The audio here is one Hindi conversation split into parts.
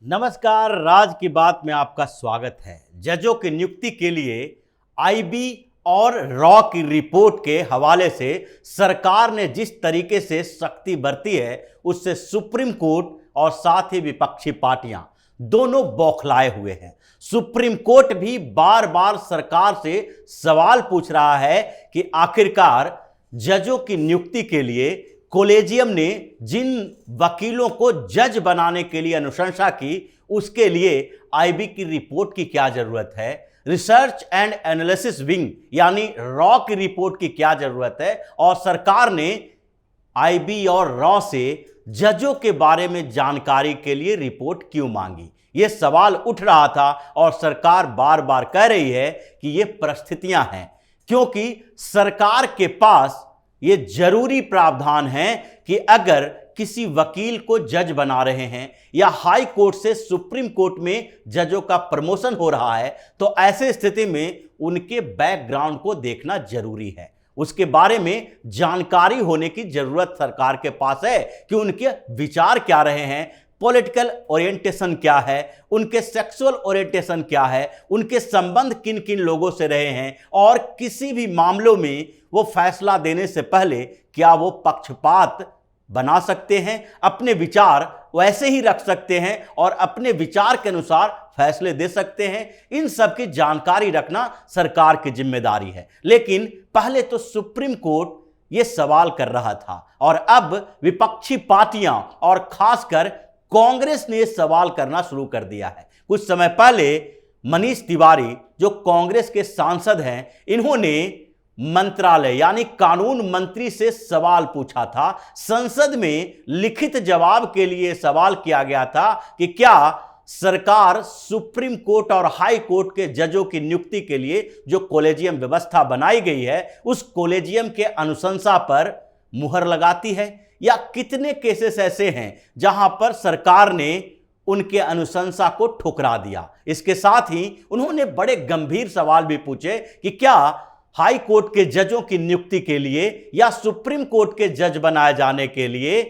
नमस्कार, राज की बात में आपका स्वागत है। जजों की नियुक्ति के लिए आईबी और रॉ की रिपोर्ट के हवाले से सरकार ने जिस तरीके से सख्ती बरती है, उससे सुप्रीम कोर्ट और साथ ही विपक्षी पार्टियां दोनों बौखलाए हुए हैं। सुप्रीम कोर्ट भी बार बार सरकार से सवाल पूछ रहा है कि आखिरकार जजों की नियुक्ति के लिए कॉलेजियम ने जिन वकीलों को जज बनाने के लिए अनुशंसा की, उसके लिए आईबी की रिपोर्ट की क्या जरूरत है, रिसर्च एंड एनालिसिस विंग यानी रॉ की रिपोर्ट की क्या जरूरत है, और सरकार ने आईबी और रॉ से जजों के बारे में जानकारी के लिए रिपोर्ट क्यों मांगी। यह सवाल उठ रहा था और सरकार बार बार कह रही है कि ये परिस्थितियां हैं, क्योंकि सरकार के पास ये जरूरी प्रावधान है कि अगर किसी वकील को जज बना रहे हैं या हाई कोर्ट से सुप्रीम कोर्ट में जजों का प्रमोशन हो रहा है, तो ऐसे स्थिति में उनके बैकग्राउंड को देखना जरूरी है। उसके बारे में जानकारी होने की जरूरत सरकार के पास है कि उनके विचार क्या रहे हैं, पॉलिटिकल ओरिएंटेशन क्या है, उनके सेक्सुअल ओरिएंटेशन क्या है, उनके संबंध किन किन लोगों से रहे हैं, और किसी भी मामलों में वो फैसला देने से पहले क्या वो पक्षपात बना सकते हैं, अपने विचार वैसे ही रख सकते हैं और अपने विचार के अनुसार फैसले दे सकते हैं। इन सब की जानकारी रखना सरकार की जिम्मेदारी है। लेकिन पहले तो सुप्रीम कोर्ट ये सवाल कर रहा था और अब विपक्षी पार्टियां और खासकर कांग्रेस ने सवाल करना शुरू कर दिया है। कुछ समय पहले मनीष तिवारी, जो कांग्रेस के सांसद हैं, इन्होंने मंत्रालय यानी कानून मंत्री से सवाल पूछा था। संसद में लिखित जवाब के लिए सवाल किया गया था कि क्या सरकार सुप्रीम कोर्ट और हाई कोर्ट के जजों की नियुक्ति के लिए जो कॉलेजियम व्यवस्था बनाई गई है, उस कॉलेजियम के अनुशंसा पर मुहर लगाती है, या कितने केसेस ऐसे हैं जहां पर सरकार ने उनके अनुशंसा को ठुकरा दिया। इसके साथ ही उन्होंने बड़े गंभीर सवाल भी पूछे कि क्या हाई कोर्ट के जजों की नियुक्ति के लिए या सुप्रीम कोर्ट के जज बनाए जाने के लिए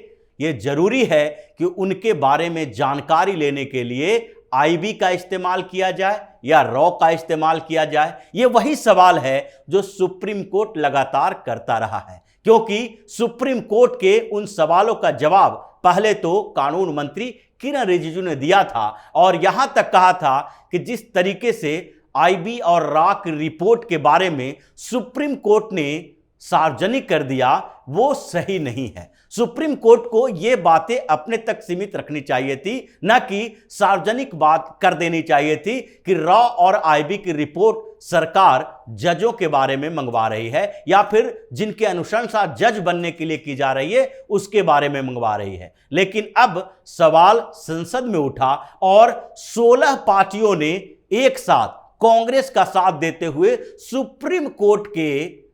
यह जरूरी है कि उनके बारे में जानकारी लेने के लिए आईबी का इस्तेमाल किया जाए या रॉ का इस्तेमाल किया जाए। यह वही सवाल है जो सुप्रीम कोर्ट लगातार करता रहा है, क्योंकि सुप्रीम कोर्ट के उन सवालों का जवाब पहले तो कानून मंत्री किरण रिजिजू ने दिया था और यहां तक कहा था कि जिस तरीके से आईबी और रॉ की रिपोर्ट के बारे में सुप्रीम कोर्ट ने सार्वजनिक कर दिया, वो सही नहीं है। सुप्रीम कोर्ट को ये बातें अपने तक सीमित रखनी चाहिए थी, न कि सार्वजनिक बात कर देनी चाहिए थी कि रॉ और आईबी की रिपोर्ट सरकार जजों के बारे में मंगवा रही है या फिर जिनके अनुशंसा जज बनने के लिए की जा रही है उसके बारे में मंगवा रही है। लेकिन अब सवाल संसद में उठा और 16 पार्टियों ने एक साथ कांग्रेस का साथ देते हुए सुप्रीम कोर्ट के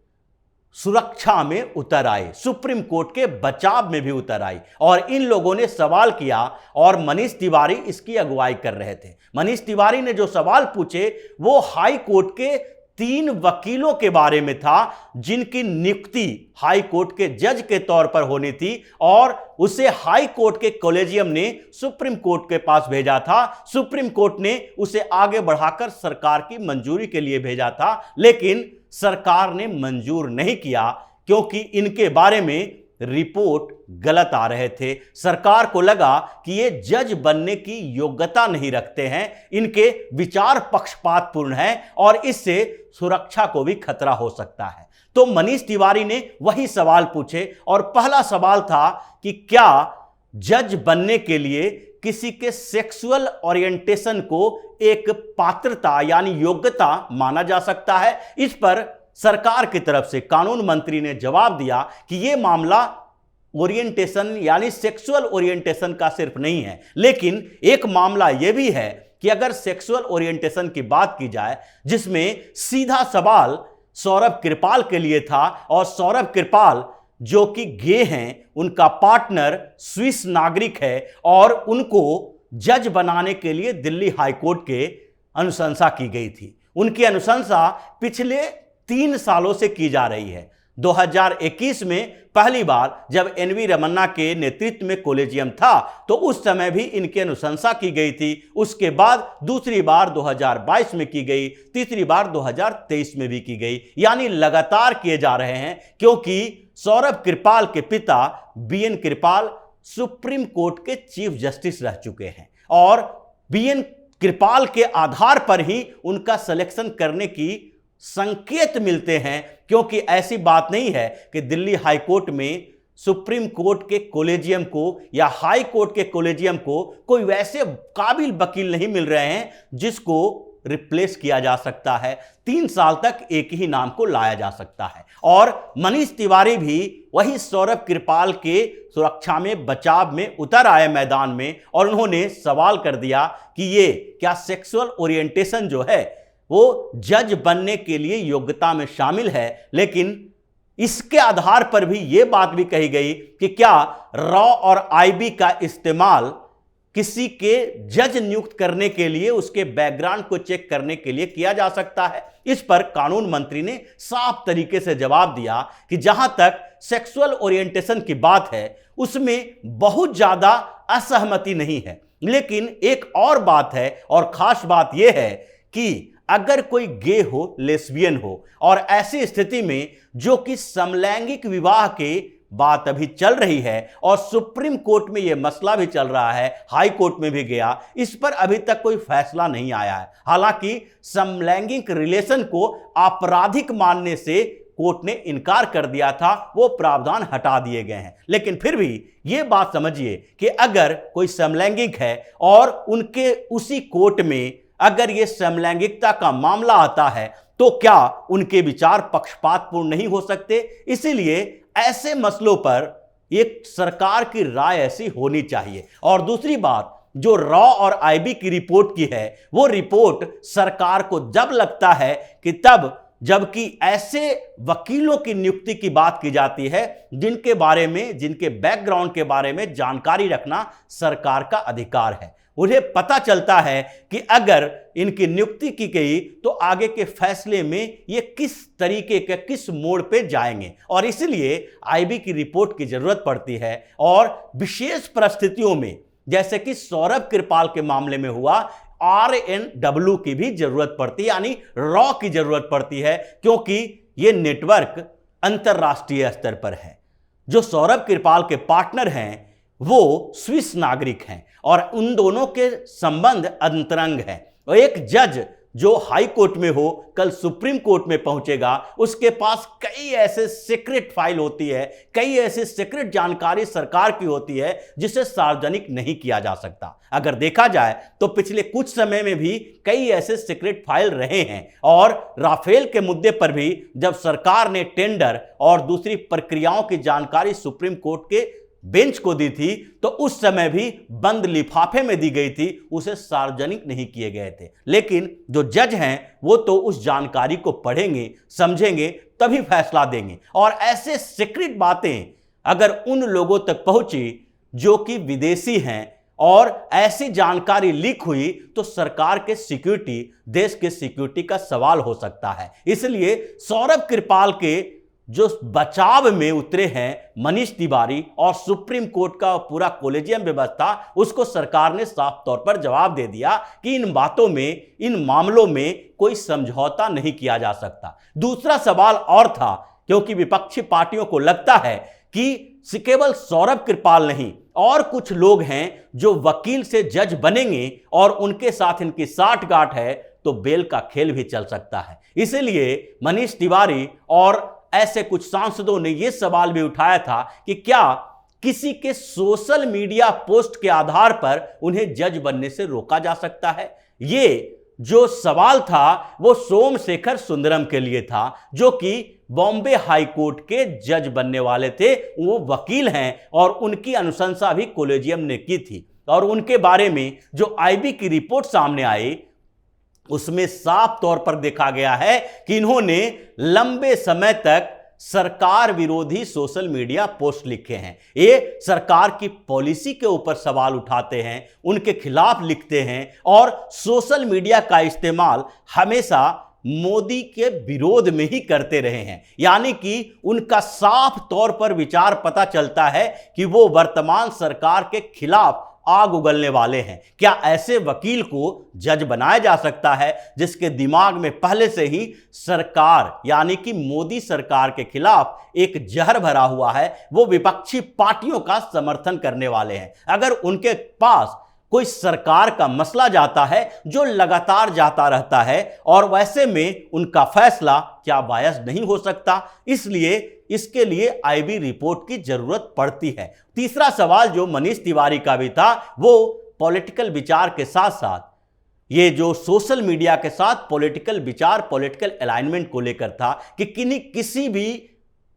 सुरक्षा में उतर आए, सुप्रीम कोर्ट के बचाव में भी उतर आई और इन लोगों ने सवाल किया और मनीष तिवारी इसकी अगुवाई कर रहे थे। मनीष तिवारी ने जो सवाल पूछे वो हाई कोर्ट के 3 वकीलों के बारे में था जिनकी नियुक्ति हाई कोर्ट के जज के तौर पर होनी थी और उसे हाई कोर्ट के कॉलेजियम ने सुप्रीम कोर्ट के पास भेजा था। सुप्रीम कोर्ट ने उसे आगे बढ़ाकर सरकार की मंजूरी के लिए भेजा था, लेकिन सरकार ने मंजूर नहीं किया क्योंकि इनके बारे में रिपोर्ट गलत आ रहे थे। सरकार को लगा कि ये जज बनने की योग्यता नहीं रखते हैं, इनके विचार पक्षपातपूर्ण हैं और इससे सुरक्षा को भी खतरा हो सकता है। तो मनीष तिवारी ने वही सवाल पूछे और पहला सवाल था कि क्या जज बनने के लिए किसी के सेक्सुअल ओरिएंटेशन को एक पात्रता यानी योग्यता माना जा सकता है। इस पर सरकार की तरफ से कानून मंत्री ने जवाब दिया कि यह मामला ओरिएंटेशन यानी सेक्सुअल ओरिएंटेशन का सिर्फ नहीं है, लेकिन एक मामला यह भी है कि अगर सेक्सुअल ओरिएंटेशन की बात की जाए जिसमें सीधा सवाल सौरभ कृपाल के लिए था और सौरभ कृपाल जो कि गे हैं, उनका पार्टनर स्विस नागरिक है और उनको जज बनाने के लिए दिल्ली हाईकोर्ट के अनुशंसा की गई थी। उनकी अनुशंसा पिछले 3 सालों से की जा रही है। 2021 में पहली बार जब एनवी रमन्ना के नेतृत्व में कॉलेजियम था तो उस समय भी इनकी अनुशंसा की गई थी। उसके बाद दूसरी बार 2022 में की गई, तीसरी बार 2023 में भी की गई, यानी लगातार किए जा रहे हैं, क्योंकि सौरभ कृपाल के पिता बीएन कृपाल सुप्रीम कोर्ट के चीफ जस्टिस रह चुके हैं और बीएन कृपाल के आधार पर ही उनका सिलेक्शन करने की संकेत मिलते हैं, क्योंकि ऐसी बात नहीं है कि दिल्ली हाई कोर्ट में सुप्रीम कोर्ट के कॉलेजियम को या हाई कोर्ट के कॉलेजियम को कोई वैसे काबिल वकील नहीं मिल रहे हैं जिसको रिप्लेस किया जा सकता है। 3 साल तक एक ही नाम को लाया जा सकता है। और मनीष तिवारी भी वही सौरभ कृपाल के सुरक्षा में, बचाव में उतर आए मैदान में और उन्होंने सवाल कर दिया कि ये क्या सेक्सुअल ओरिएंटेशन जो है वो जज बनने के लिए योग्यता में शामिल है। लेकिन इसके आधार पर भी यह बात भी कही गई कि क्या रॉ और आईबी का इस्तेमाल किसी के जज नियुक्त करने के लिए, उसके बैकग्राउंड को चेक करने के लिए किया जा सकता है। इस पर कानून मंत्री ने साफ तरीके से जवाब दिया कि जहां तक सेक्सुअल ओरिएंटेशन की बात है उसमें बहुत ज्यादा असहमति नहीं है, लेकिन एक और बात है और खास बात यह है कि अगर कोई गे हो, लेस्बियन हो और ऐसी स्थिति में जो कि समलैंगिक विवाह के बात अभी चल रही है और सुप्रीम कोर्ट में यह मसला भी चल रहा है, हाई कोर्ट में भी गया, इस पर अभी तक कोई फैसला नहीं आया है। हालांकि समलैंगिक रिलेशन को आपराधिक मानने से कोर्ट ने इनकार कर दिया था, वो प्रावधान हटा दिए गए हैं। लेकिन फिर भी यह बात समझिए कि अगर कोई समलैंगिक है और उनके उसी कोर्ट में अगर यह समलैंगिकता का मामला आता है तो क्या उनके विचार पक्षपातपूर्ण नहीं हो सकते? इसीलिए ऐसे मसलों पर एक सरकार की राय ऐसी होनी चाहिए। और दूसरी बात, जो रॉ और आईबी की रिपोर्ट की है, वो रिपोर्ट सरकार को जब लगता है कि तब जबकि ऐसे वकीलों की नियुक्ति की बात की जाती है जिनके बारे में, जिनके बैकग्राउंड के बारे में जानकारी रखना सरकार का अधिकार है। उन्हें पता चलता है कि अगर इनकी नियुक्ति की गई तो आगे के फैसले में ये किस तरीके के, किस मोड़ पे जाएंगे, और इसलिए आईबी की रिपोर्ट की जरूरत पड़ती है। और विशेष परिस्थितियों में जैसे कि सौरभ कृपाल के मामले में हुआ, RNW की भी जरूरत पड़ती है, यानी रॉ की जरूरत पड़ती है, क्योंकि यह नेटवर्क अंतरराष्ट्रीय स्तर पर है। जो सौरभ कृपाल के पार्टनर हैं वो स्विस नागरिक हैं और उन दोनों के संबंध अंतरंग हैं। और एक जज जो हाई कोर्ट में हो, कल सुप्रीम कोर्ट में पहुंचेगा, उसके पास कई ऐसे सीक्रेट फाइल होती है, कई ऐसी सीक्रेट जानकारी सरकार की होती है जिसे सार्वजनिक नहीं किया जा सकता। अगर देखा जाए तो पिछले कुछ समय में भी कई ऐसे सीक्रेट फाइल रहे हैं। और राफेल के मुद्दे पर भी जब सरकार ने टेंडर और दूसरी प्रक्रियाओं की जानकारी सुप्रीम कोर्ट के बेंच को दी थी तो उस समय भी बंद लिफाफे में दी गई थी, उसे सार्वजनिक नहीं किए गए थे। लेकिन जो जज हैं वो तो उस जानकारी को पढ़ेंगे, समझेंगे, तभी फैसला देंगे। और ऐसे सीक्रेट बातें अगर उन लोगों तक पहुंची जो कि विदेशी हैं और ऐसी जानकारी लीक हुई तो सरकार के सिक्योरिटी, देश के सिक्योरिटी का सवाल हो सकता है। इसलिए सौरभ कृपाल के जो बचाव में उतरे हैं मनीष तिवारी और सुप्रीम कोर्ट का पूरा कॉलेजियम व्यवस्था, उसको सरकार ने साफ तौर पर जवाब दे दिया कि इन बातों में, इन मामलों में कोई समझौता नहीं किया जा सकता। दूसरा सवाल और था, क्योंकि विपक्षी पार्टियों को लगता है कि केवल सौरभ कृपाल नहीं और कुछ लोग हैं जो वकील से जज बनेंगे और उनके साथ इनकी साठगांठ है तो बेल का खेल भी चल सकता है। इसलिए मनीष तिवारी और ऐसे कुछ सांसदों ने यह सवाल भी उठाया था कि क्या किसी के सोशल मीडिया पोस्ट के आधार पर उन्हें जज बनने से रोका जा सकता है। ये जो सवाल था वो सोमशेखर सुंदरम के लिए था, जो कि बॉम्बे हाई कोर्ट के जज बनने वाले थे। वो वकील हैं और उनकी अनुशंसा भी कॉलेजियम ने की थी। और उनके बारे में जो आईबी की रिपोर्ट सामने आई उसमें साफ तौर पर देखा गया है कि इन्होंने लंबे समय तक सरकार विरोधी सोशल मीडिया पोस्ट लिखे हैं। ये सरकार की पॉलिसी के ऊपर सवाल उठाते हैं, उनके खिलाफ लिखते हैं और सोशल मीडिया का इस्तेमाल हमेशा मोदी के विरोध में ही करते रहे हैं। यानी कि उनका साफ तौर पर विचार पता चलता है कि वो वर्तमान सरकार के खिलाफ आग उगलने वाले हैं। क्या ऐसे वकील को जज बनाया जा सकता है जिसके दिमाग में पहले से ही सरकार यानी कि मोदी सरकार के खिलाफ एक जहर भरा हुआ है, वो विपक्षी पार्टियों का समर्थन करने वाले हैं। अगर उनके पास कोई सरकार का मसला जाता है जो लगातार जाता रहता है और वैसे में उनका फैसला क्या बायस नहीं हो सकता, इसलिए इसके लिए आईबी रिपोर्ट की जरूरत पड़ती है। तीसरा सवाल जो मनीष तिवारी का भी था वो पॉलिटिकल विचार के साथ साथ ये जो सोशल मीडिया के साथ पॉलिटिकल विचार, पॉलिटिकल अलाइनमेंट को लेकर था कि किसी भी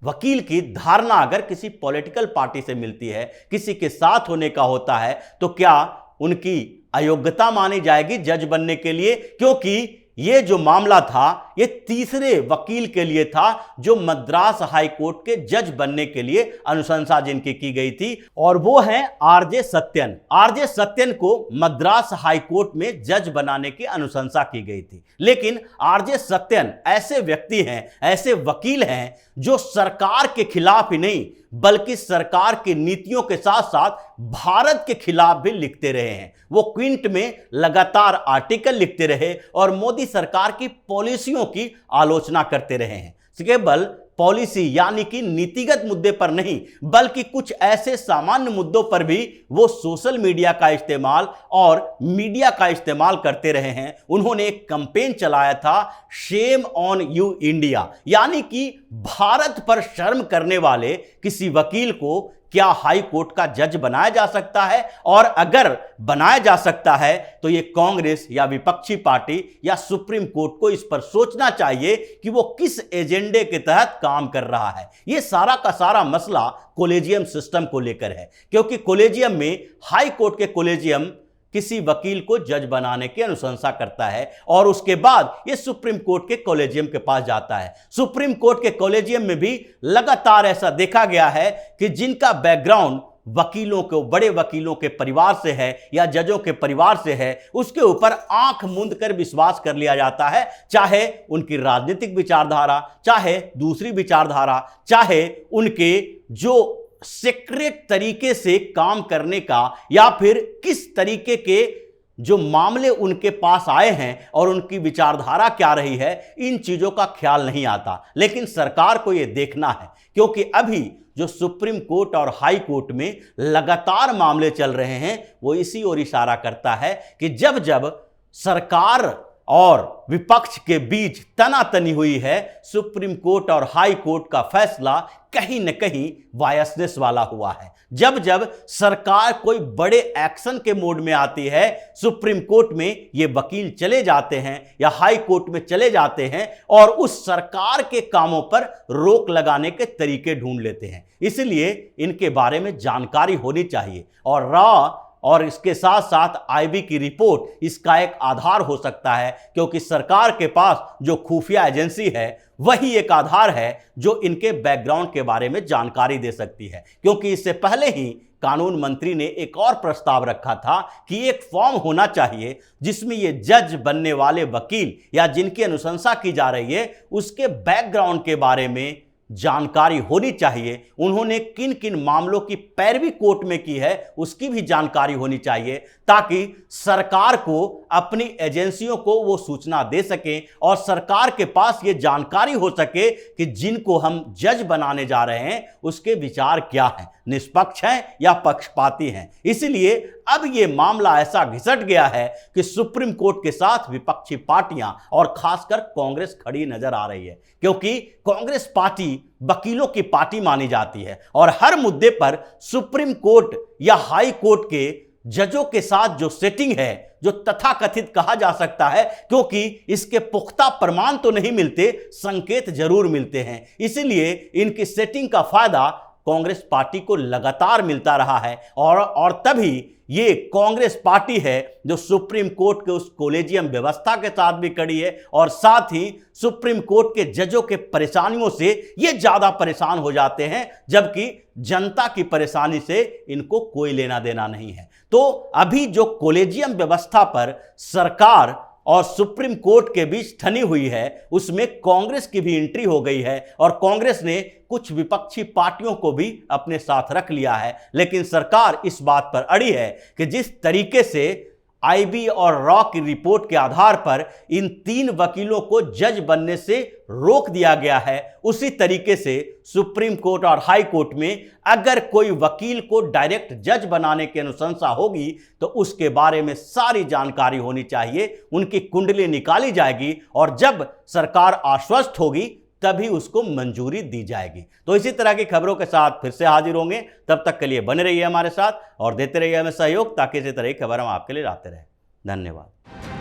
वकील की धारणा अगर किसी पॉलिटिकल पार्टी से मिलती है, किसी के साथ होने का होता है, तो क्या उनकी अयोग्यता मानी जाएगी जज बनने के लिए? क्योंकि ये जो मामला था ये तीसरे वकील के लिए था जो मद्रास हाई कोर्ट के जज बनने के लिए अनुशंसा जिनकी की गई थी, और वो हैं आरजे सत्यन। आरजे सत्यन को मद्रास हाई कोर्ट में जज बनाने की अनुशंसा की गई थी। लेकिन आरजे सत्यन ऐसे व्यक्ति हैं, ऐसे वकील हैं जो सरकार के खिलाफ ही नहीं बल्कि सरकार की नीतियों के साथ साथ भारत के खिलाफ भी लिखते रहे हैं। वो क्विंट में लगातार आर्टिकल लिखते रहे और मोदी सरकार की पॉलिसियों की आलोचना करते रहे हैं। केवल पॉलिसी यानी कि नीतिगत मुद्दे पर नहीं बल्कि कुछ ऐसे सामान्य मुद्दों पर भी वो सोशल मीडिया का इस्तेमाल और मीडिया का इस्तेमाल करते रहे हैं। उन्होंने एक कैंपेन चलाया था, शेम ऑन यू इंडिया, यानी कि भारत पर शर्म करने वाले किसी वकील को क्या हाई कोर्ट का जज बनाया जा सकता है? और अगर बनाया जा सकता है तो ये कांग्रेस या विपक्षी पार्टी या सुप्रीम कोर्ट को इस पर सोचना चाहिए कि वो किस एजेंडे के तहत काम कर रहा है। ये सारा का सारा मसला कॉलेजियम सिस्टम को लेकर है, क्योंकि कॉलेजियम में हाई कोर्ट के कॉलेजियम किसी वकील को जज बनाने की अनुशंसा करता है और उसके बाद यह सुप्रीम कोर्ट के कॉलेजियम के पास जाता है। सुप्रीम कोर्ट के कॉलेजियम में भी लगातार ऐसा देखा गया है कि जिनका बैकग्राउंड वकीलों को, बड़े वकीलों के परिवार से है या जजों के परिवार से है, उसके ऊपर आंख मूंद कर विश्वास कर लिया जाता है, चाहे उनकी राजनीतिक विचारधारा, चाहे दूसरी विचारधारा, चाहे उनके जो सीक्रेट तरीके से काम करने का या फिर किस तरीके के जो मामले उनके पास आए हैं और उनकी विचारधारा क्या रही है, इन चीजों का ख्याल नहीं आता। लेकिन सरकार को यह देखना है, क्योंकि अभी जो सुप्रीम कोर्ट और हाई कोर्ट में लगातार मामले चल रहे हैं वो इसी ओर इशारा करता है कि जब जब सरकार और विपक्ष के बीच तनातनी हुई है, सुप्रीम कोर्ट और हाई कोर्ट का फैसला कहीं न कहीं बायसनेस वाला हुआ है। जब जब सरकार कोई बड़े एक्शन के मोड में आती है, सुप्रीम कोर्ट में ये वकील चले जाते हैं या हाई कोर्ट में चले जाते हैं और उस सरकार के कामों पर रोक लगाने के तरीके ढूंढ लेते हैं। इसलिए इनके बारे में जानकारी होनी चाहिए और इसके साथ साथ आईबी की रिपोर्ट इसका एक आधार हो सकता है, क्योंकि सरकार के पास जो खुफिया एजेंसी है वही एक आधार है जो इनके बैकग्राउंड के बारे में जानकारी दे सकती है। क्योंकि इससे पहले ही कानून मंत्री ने एक और प्रस्ताव रखा था कि एक फॉर्म होना चाहिए जिसमें ये जज बनने वाले वकील या जिनकी अनुशंसा की जा रही है उसके बैकग्राउंड के बारे में जानकारी होनी चाहिए। उन्होंने किन किन मामलों की पैरवी कोर्ट में की है उसकी भी जानकारी होनी चाहिए, ताकि सरकार को, अपनी एजेंसियों को वो सूचना दे सके और सरकार के पास ये जानकारी हो सके कि जिनको हम जज बनाने जा रहे हैं उसके विचार क्या हैं, निष्पक्ष हैं या पक्षपाती हैं। इसलिए अब ये मामला ऐसा घिसट गया है कि सुप्रीम कोर्ट के साथ विपक्षी पार्टियां और खासकर कांग्रेस खड़ी नजर आ रही है, क्योंकि कांग्रेस पार्टी वकीलों की पार्टी मानी जाती है और हर मुद्दे पर सुप्रीम कोर्ट या हाई कोर्ट के जजों के साथ जो सेटिंग है, जो तथाकथित कहा जा सकता है, क्योंकि इसके पुख्ता प्रमाण तो नहीं मिलते, संकेत जरूर मिलते हैं, इसलिए इनकी सेटिंग का फायदा कांग्रेस पार्टी को लगातार मिलता रहा है और तभी ये कांग्रेस पार्टी है जो सुप्रीम कोर्ट के उस कॉलेजियम व्यवस्था के साथ भी खड़ी है और साथ ही सुप्रीम कोर्ट के जजों के परेशानियों से ये ज्यादा परेशान हो जाते हैं, जबकि जनता की परेशानी से इनको कोई लेना देना नहीं है। तो अभी जो कॉलेजियम व्यवस्था पर सरकार और सुप्रीम कोर्ट के बीच ठनी हुई है, उसमें कांग्रेस की भी एंट्री हो गई है और कांग्रेस ने कुछ विपक्षी पार्टियों को भी अपने साथ रख लिया है। लेकिन सरकार इस बात पर अड़ी है कि जिस तरीके से आईबी और रॉ की रिपोर्ट के आधार पर इन 3 वकीलों को जज बनने से रोक दिया गया है, उसी तरीके से सुप्रीम कोर्ट और हाई कोर्ट में अगर कोई वकील को डायरेक्ट जज बनाने की अनुशंसा होगी तो उसके बारे में सारी जानकारी होनी चाहिए, उनकी कुंडली निकाली जाएगी और जब सरकार आश्वस्त होगी तभी उसको मंजूरी दी जाएगी। तो इसी तरह की खबरों के साथ फिर से हाजिर होंगे, तब तक के लिए बने रहिए हमारे साथ और देते रहिए हमें सहयोग, ताकि इसी तरह की खबर हम आपके लिए लाते रहें। धन्यवाद।